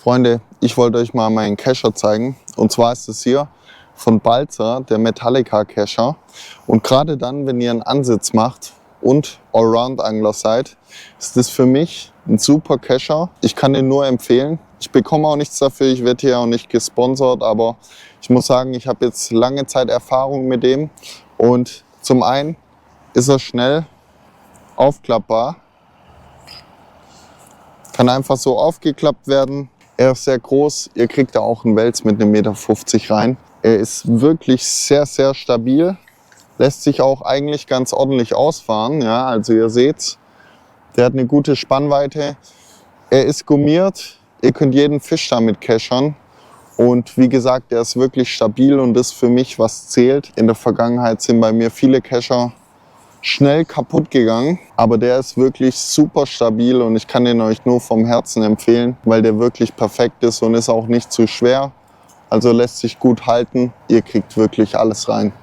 Freunde, ich wollte euch mal meinen Kescher zeigen. Und zwar ist es hier von Balzer, der Metallica Kescher. Und gerade dann, wenn ihr einen Ansitz macht und Allround-Angler seid, ist das für mich ein super Kescher. Ich kann den nur empfehlen. Ich bekomme auch nichts dafür, ich werde hier auch nicht gesponsert, aber ich muss sagen, ich habe jetzt lange Zeit Erfahrung mit dem. Und zum einen ist er schnell aufklappbar, kann einfach so aufgeklappt werden. Er ist sehr groß, ihr kriegt da auch einen Wels mit 1,50 Meter rein. Er ist wirklich sehr, sehr stabil, lässt sich auch eigentlich ganz ordentlich ausfahren. Ja, also ihr seht's, der hat eine gute Spannweite. Er ist gummiert, ihr könnt jeden Fisch damit keschern. Und wie gesagt, der ist wirklich stabil und das ist für mich, was zählt. In der Vergangenheit sind bei mir viele Kescher schnell kaputt gegangen, aber der ist wirklich super stabil und ich kann den euch nur vom Herzen empfehlen, weil der wirklich perfekt ist und ist auch nicht zu schwer. Also lässt sich gut halten, ihr kriegt wirklich alles rein.